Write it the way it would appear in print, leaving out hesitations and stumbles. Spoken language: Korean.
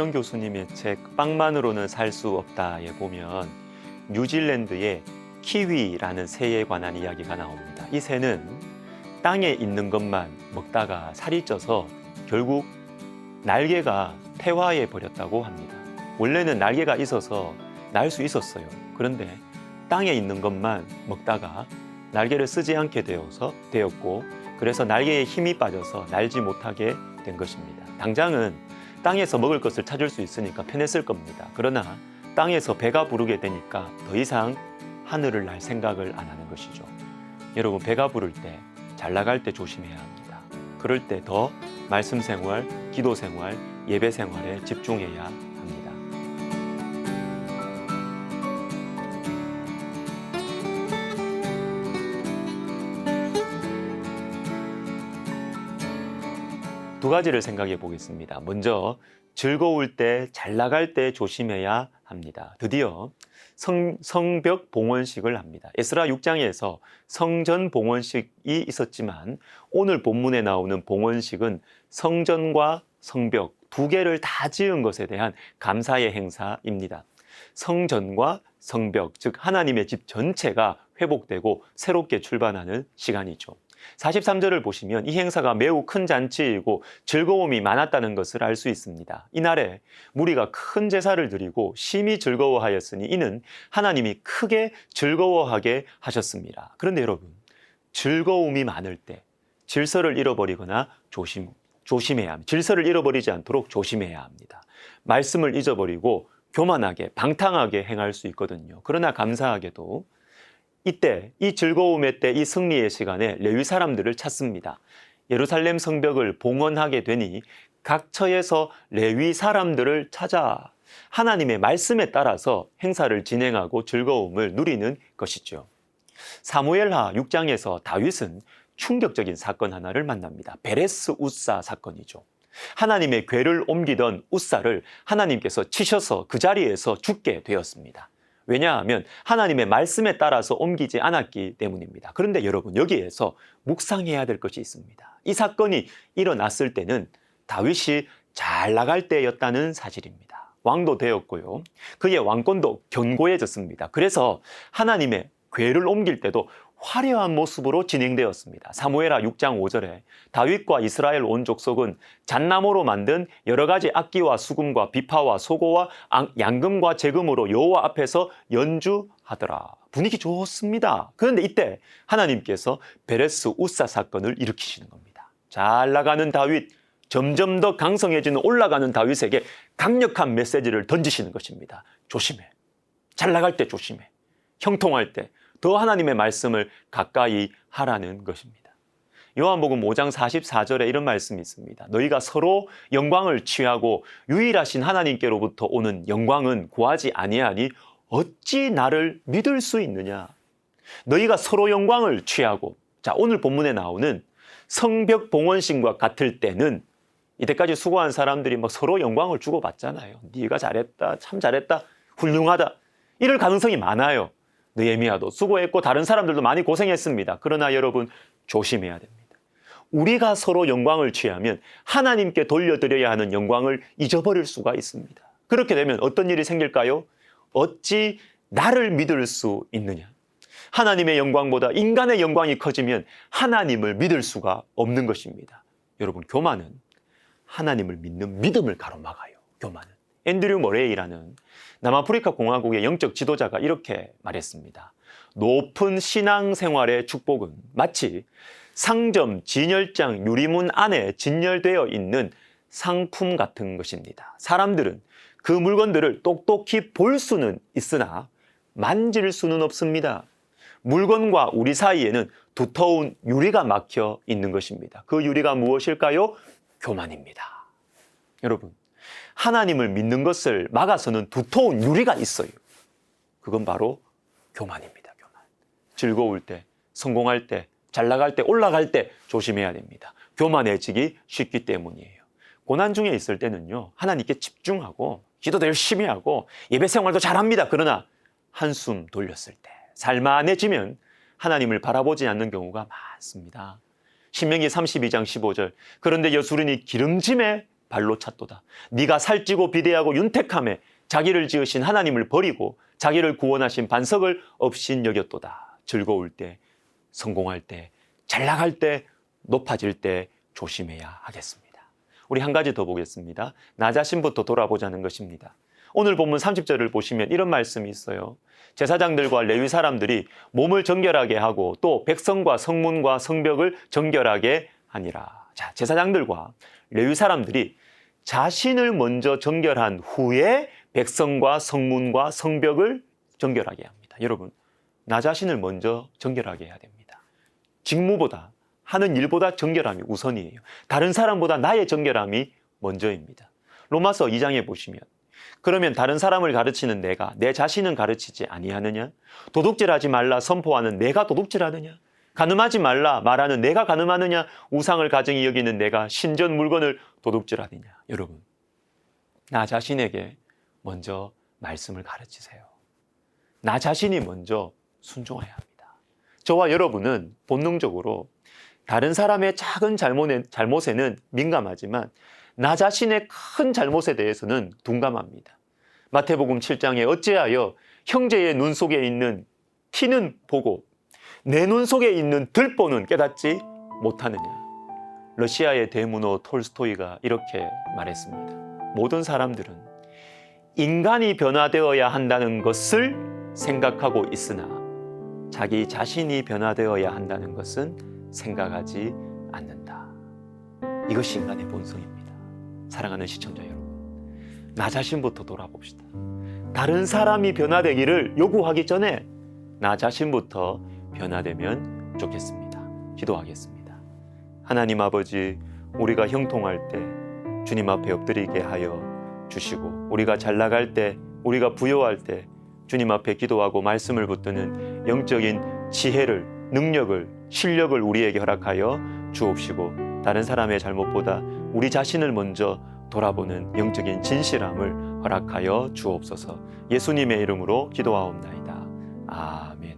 김태원 교수님의 책 빵만으로는 살 수 없다에 보면 뉴질랜드의 키위라는 새에 관한 이야기가 나옵니다. 이 새는 땅에 있는 것만 먹다가 살이 쪄서 결국 날개가 퇴화해 버렸다고 합니다. 원래는 날개가 있어서 날 수 있었어요. 그런데 땅에 있는 것만 먹다가 날개를 쓰지 않게 되었고 그래서 날개에 힘이 빠져서 날지 못하게 된 것입니다. 당장은 땅에서 먹을 것을 찾을 수 있으니까 편했을 겁니다. 그러나 땅에서 배가 부르게 되니까 더 이상 하늘을 날 생각을 안 하는 것이죠. 여러분, 배가 부를 때, 잘 나갈 때 조심해야 합니다. 그럴 때 더 말씀 생활, 기도 생활, 예배 생활에 집중해야 합니다. 두 가지를 생각해 보겠습니다. 먼저 즐거울 때, 잘 나갈 때 조심해야 합니다. 드디어 성벽 봉헌식을 합니다. 에스라 6장에서 성전 봉헌식이 있었지만 오늘 본문에 나오는 봉헌식은 성전과 성벽 두 개를 다 지은 것에 대한 감사의 행사입니다. 성전과 성벽, 즉 하나님의 집 전체가 회복되고 새롭게 출발하는 시간이죠. 43절을 보시면 이 행사가 매우 큰 잔치이고 즐거움이 많았다는 것을 알 수 있습니다. 이날에 무리가 큰 제사를 드리고 심히 즐거워하였으니 이는 하나님이 크게 즐거워하게 하셨습니다. 그런데 여러분, 즐거움이 많을 때 질서를 잃어버리거나 조심해야 합니다. 질서를 잃어버리지 않도록 조심해야 합니다. 말씀을 잊어버리고 교만하게, 방탕하게 행할 수 있거든요. 그러나 감사하게도 이때, 이 즐거움의 때, 이 승리의 시간에 레위 사람들을 찾습니다. 예루살렘 성벽을 봉헌하게 되니 각 처에서 레위 사람들을 찾아 하나님의 말씀에 따라서 행사를 진행하고 즐거움을 누리는 것이죠. 사무엘하 6장에서 다윗은 충격적인 사건 하나를 만납니다. 베레스 우사 사건이죠. 하나님의 궤를 옮기던 우사를 하나님께서 치셔서 그 자리에서 죽게 되었습니다. 왜냐하면 하나님의 말씀에 따라서 옮기지 않았기 때문입니다. 그런데 여러분, 여기에서 묵상해야 될 것이 있습니다. 이 사건이 일어났을 때는 다윗이 잘 나갈 때였다는 사실입니다. 왕도 되었고요. 그의 왕권도 견고해졌습니다. 그래서 하나님의 궤를 옮길 때도 화려한 모습으로 진행되었습니다. 사무엘하 6장 5절에 다윗과 이스라엘 온 족속은 잣나무로 만든 여러 가지 악기와 수금과 비파와 소고와 양금과 제금으로 여호와 앞에서 연주하더라. 분위기 좋습니다. 그런데 이때 하나님께서 베레스 우사 사건을 일으키시는 겁니다. 잘 나가는 다윗, 점점 더 강성해지는 올라가는 다윗에게 강력한 메시지를 던지시는 것입니다. 조심해. 잘 나갈 때 조심해. 형통할 때 더 하나님의 말씀을 가까이 하라는 것입니다. 요한복음 5장 44절에 이런 말씀이 있습니다. 너희가 서로 영광을 취하고 유일하신 하나님께로부터 오는 영광은 구하지 아니하니 어찌 나를 믿을 수 있느냐. 너희가 서로 영광을 취하고, 자, 오늘 본문에 나오는 성벽 봉헌식과 같을 때는 이때까지 수고한 사람들이 막 서로 영광을 주고받잖아요. 네가 잘했다, 참 잘했다, 훌륭하다, 이럴 가능성이 많아요. 느헤미야도 수고했고 다른 사람들도 많이 고생했습니다. 그러나 여러분, 조심해야 됩니다. 우리가 서로 영광을 취하면 하나님께 돌려드려야 하는 영광을 잊어버릴 수가 있습니다. 그렇게 되면 어떤 일이 생길까요? 어찌 나를 믿을 수 있느냐. 하나님의 영광보다 인간의 영광이 커지면 하나님을 믿을 수가 없는 것입니다. 여러분, 교만은 하나님을 믿는 믿음을 가로막아요. 교만은. 앤드류 머레이라는 남아프리카 공화국의 영적 지도자가 이렇게 말했습니다. 높은 신앙생활의 축복은 마치 상점 진열장 유리문 안에 진열되어 있는 상품 같은 것입니다. 사람들은 그 물건들을 똑똑히 볼 수는 있으나 만질 수는 없습니다. 물건과 우리 사이에는 두터운 유리가 막혀 있는 것입니다. 그 유리가 무엇일까요? 교만입니다. 여러분, 하나님을 믿는 것을 막아서는 두터운 유리가 있어요. 그건 바로 교만입니다. 교만. 즐거울 때, 성공할 때, 잘 나갈 때, 올라갈 때 조심해야 됩니다. 교만해지기 쉽기 때문이에요. 고난 중에 있을 때는요, 하나님께 집중하고 기도도 열심히 하고 예배 생활도 잘합니다. 그러나 한숨 돌렸을 때, 살만해지면 하나님을 바라보지 않는 경우가 많습니다. 신명기 32장 15절. 그런데 여수린이 기름짐에 발로 찼도다. 네가 살찌고 비대하고 윤택함에 자기를 지으신 하나님을 버리고 자기를 구원하신 반석을 없인 여겼도다. 즐거울 때, 성공할 때, 잘 나갈 때, 높아질 때 조심해야 하겠습니다. 우리 한 가지 더 보겠습니다. 나 자신부터 돌아보자는 것입니다. 오늘 본문 30절을 보시면 이런 말씀이 있어요. 제사장들과 레위 사람들이 몸을 정결하게 하고 또 백성과 성문과 성벽을 정결하게 하니라. 자, 제사장들과 레위 사람들이 자신을 먼저 정결한 후에 백성과 성문과 성벽을 정결하게 합니다. 여러분, 나 자신을 먼저 정결하게 해야 됩니다. 직무보다, 하는 일보다 정결함이 우선이에요. 다른 사람보다 나의 정결함이 먼저입니다. 로마서 2장에 보시면 그러면 다른 사람을 가르치는 내가 내 자신은 가르치지 아니하느냐? 도둑질하지 말라 선포하는 내가 도둑질하느냐? 간음하지 말라 말하는 내가 간음하느냐? 우상을 가증히 여기는 내가 신전 물건을 도둑질하느냐? 여러분, 나 자신에게 먼저 말씀을 가르치세요. 나 자신이 먼저 순종해야 합니다. 저와 여러분은 본능적으로 다른 사람의 작은 잘못에는 민감하지만 나 자신의 큰 잘못에 대해서는 둔감합니다. 마태복음 7장에 어찌하여 형제의 눈 속에 있는 티는 보고 내 눈 속에 있는 들보는 깨닫지 못하느냐. 러시아의 대문호 톨스토이가 이렇게 말했습니다. 모든 사람들은 인간이 변화되어야 한다는 것을 생각하고 있으나 자기 자신이 변화되어야 한다는 것은 생각하지 않는다. 이것이 인간의 본성입니다. 사랑하는 시청자 여러분, 나 자신부터 돌아봅시다. 다른 사람이 변화되기를 요구하기 전에 나 자신부터 변화되면 좋겠습니다. 기도하겠습니다. 하나님 아버지, 우리가 형통할 때 주님 앞에 엎드리게 하여 주시고, 우리가 잘 나갈 때, 우리가 부요할 때 주님 앞에 기도하고 말씀을 붙드는 영적인 지혜를, 능력을, 실력을 우리에게 허락하여 주옵시고, 다른 사람의 잘못보다 우리 자신을 먼저 돌아보는 영적인 진실함을 허락하여 주옵소서. 예수님의 이름으로 기도하옵나이다. 아멘.